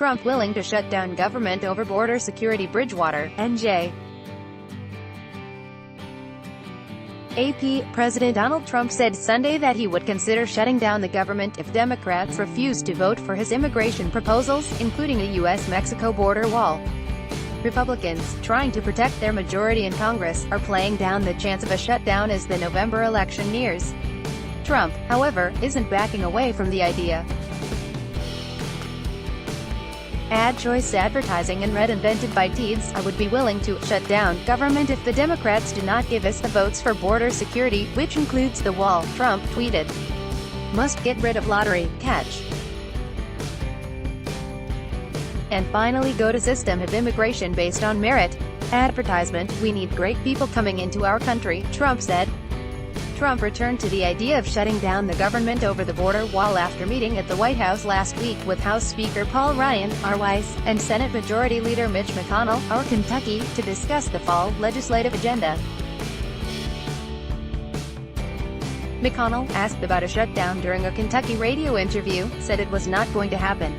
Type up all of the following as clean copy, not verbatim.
Trump willing to shut down government over border security. Bridgewater, NJ. AP, President Donald Trump said Sunday that he would consider shutting down the government if Democrats refused to vote for his immigration proposals, including a U.S.-Mexico border wall. Republicans, trying to protect their majority in Congress, are playing down the chance of a shutdown as the November election nears. Trump, however, isn't backing away from the idea. Ad choice advertising and red invented by Teeds. I would be willing to shut down government if the Democrats do not give us the votes for border security, which includes the wall, Trump tweeted. Must get rid of lottery, catch. And finally go to system of immigration based on merit. Advertisement, we need great people coming into our country, Trump said. Trump returned to the idea of shutting down the government over the border wall after meeting at the White House last week with House Speaker Paul Ryan, R-Wise, and Senate Majority Leader Mitch McConnell, R. Kentucky, to discuss the fall legislative agenda. McConnell, asked about a shutdown during a Kentucky radio interview, said it was not going to happen.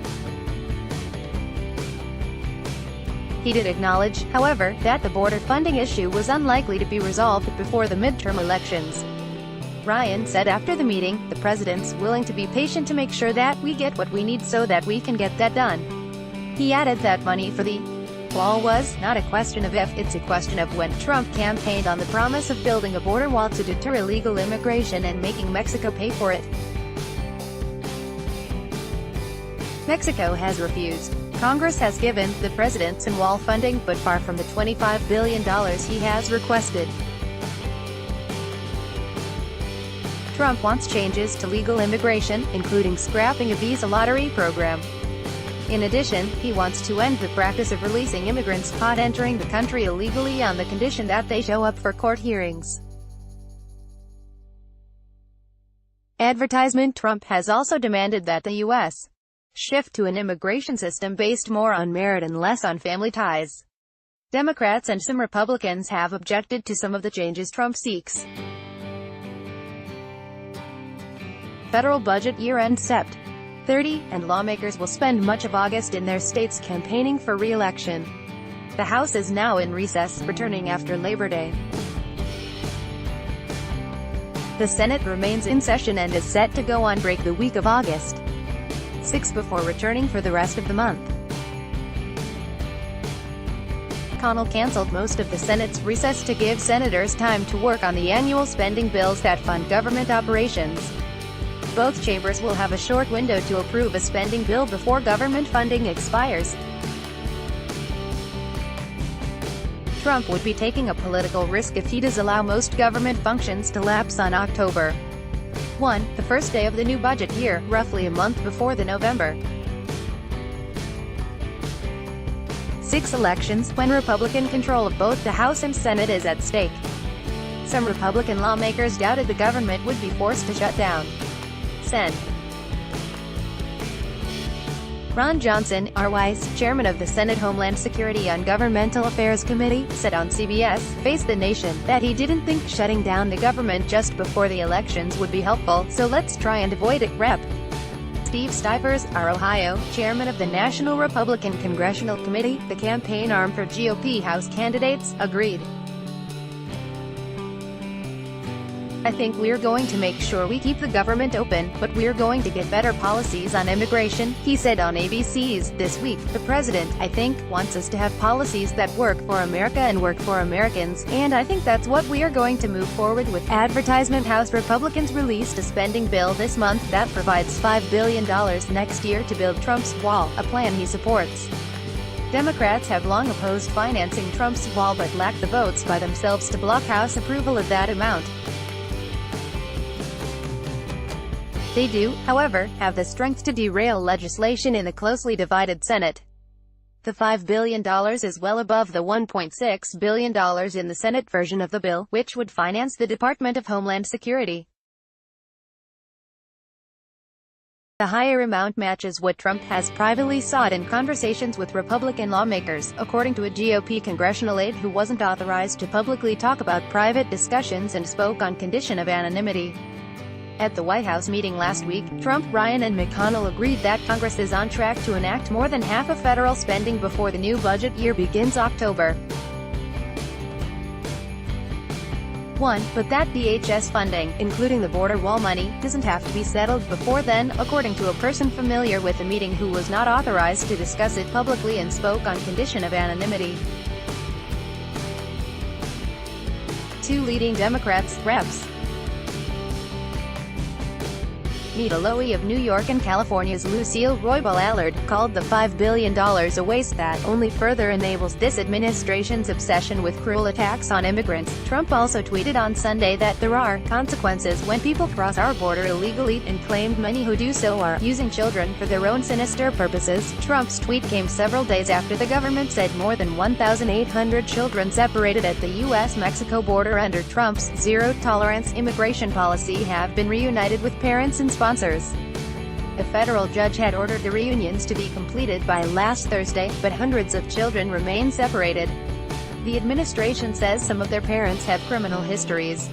He did acknowledge, however, that the border funding issue was unlikely to be resolved before the midterm elections. Ryan said after the meeting, the president's willing to be patient to make sure that we get what we need so that we can get that done. He added that money for the wall was not a question of if, it's a question of when. Trump campaigned on the promise of building a border wall to deter illegal immigration and making Mexico pay for it. Mexico has refused. Congress has given the president some wall funding, but far from the $25 billion he has requested. Trump wants changes to legal immigration, including scrapping a visa lottery program. In addition, he wants to end the practice of releasing immigrants caught entering the country illegally on the condition that they show up for court hearings. Advertisement. Trump has also demanded that the U.S. shift to an immigration system based more on merit and less on family ties. Democrats and some Republicans have objected to some of the changes Trump seeks. Federal budget year-end Sept. 30, and lawmakers will spend much of August in their states campaigning for re-election. The House is now in recess, returning after Labor Day. The Senate remains in session and is set to go on break the week of August 6 before returning for the rest of the month. McConnell canceled most of the Senate's recess to give senators time to work on the annual spending bills that fund government operations. Both chambers will have a short window to approve a spending bill before government funding expires. Trump would be taking a political risk if he does allow most government functions to lapse on October 1, the first day of the new budget year, roughly a month before the November 6 elections, when Republican control of both the House and Senate is at stake. Some Republican lawmakers doubted the government would be forced to shut down. Sen. Ron Johnson, R-Wise, chairman of the Senate Homeland Security and Governmental Affairs Committee, said on CBS, Face the Nation, that he didn't think shutting down the government just before the elections would be helpful, so let's try and avoid it. Rep. Steve Stivers, R. Ohio, chairman of the National Republican Congressional Committee, the campaign arm for GOP House candidates, agreed. I think we're going to make sure we keep the government open, but we're going to get better policies on immigration, he said on ABC's This Week. The president, I think, wants us to have policies that work for America and work for Americans, and I think that's what we are going to move forward with. Advertisement. House Republicans released a spending bill this month that provides $5 billion next year to build Trump's wall, a plan he supports. Democrats have long opposed financing Trump's wall but lack the votes by themselves to block House approval of that amount. They do, however, have the strength to derail legislation in the closely divided Senate. The $5 billion is well above the $1.6 billion in the Senate version of the bill, which would finance the Department of Homeland Security. The higher amount matches what Trump has privately sought in conversations with Republican lawmakers, according to a GOP congressional aide who wasn't authorized to publicly talk about private discussions and spoke on condition of anonymity. At the White House meeting last week, Trump, Ryan and McConnell agreed that Congress is on track to enact more than half of federal spending before the new budget year begins October 1, but that DHS funding, including the border wall money, doesn't have to be settled before then, according to a person familiar with the meeting who was not authorized to discuss it publicly and spoke on condition of anonymity. Two leading Democrats, Reps. Nita Lowey of New York and California's Lucille Roybal Allard, called the $5 billion a waste that only further enables this administration's obsession with cruel attacks on immigrants. Trump also tweeted on Sunday that there are consequences when people cross our border illegally, and claimed many who do so are using children for their own sinister purposes. Trump's tweet came several days after the government said more than 1,800 children separated at the U.S.-Mexico border under Trump's zero-tolerance immigration policy have been reunited with parents and sponsors. A federal judge had ordered the reunions to be completed by last Thursday, but hundreds of children remain separated. The administration says some of their parents have criminal histories.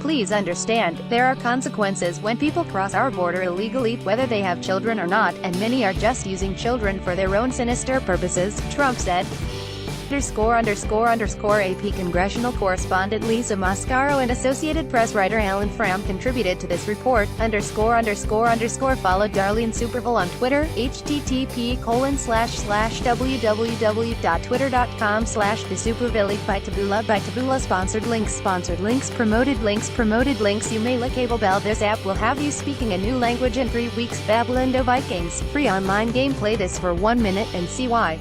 Please understand, there are consequences when people cross our border illegally, whether they have children or not, and many are just using children for their own sinister purposes, Trump said. AP congressional correspondent Lisa Mascaro and Associated Press writer Alan Fram contributed to this report. Follow Darlene Superville on Twitter, http://www.twitter.com/thesuperville by Taboola sponsored links promoted links. You may like Cable Bell. This app will have you speaking a new language in 3 weeks. Babylando Vikings, free online game. Play this for 1 minute and see why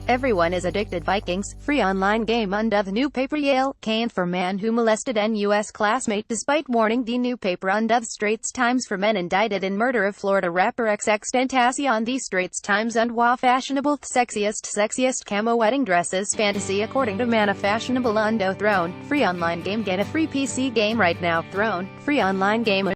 everyone is addicted. Vikings, free online game. Under the new paper Yale, caned for man who molested U.S. classmate despite warning. The new paper under the Straits Times for men indicted in murder of Florida rapper XXXTentacion. The Straits Times and WA fashionable, sexiest camo wedding dresses fantasy according to man. A fashionable undo Throne, free online game. Get a free PC game right now. Throne, free online game.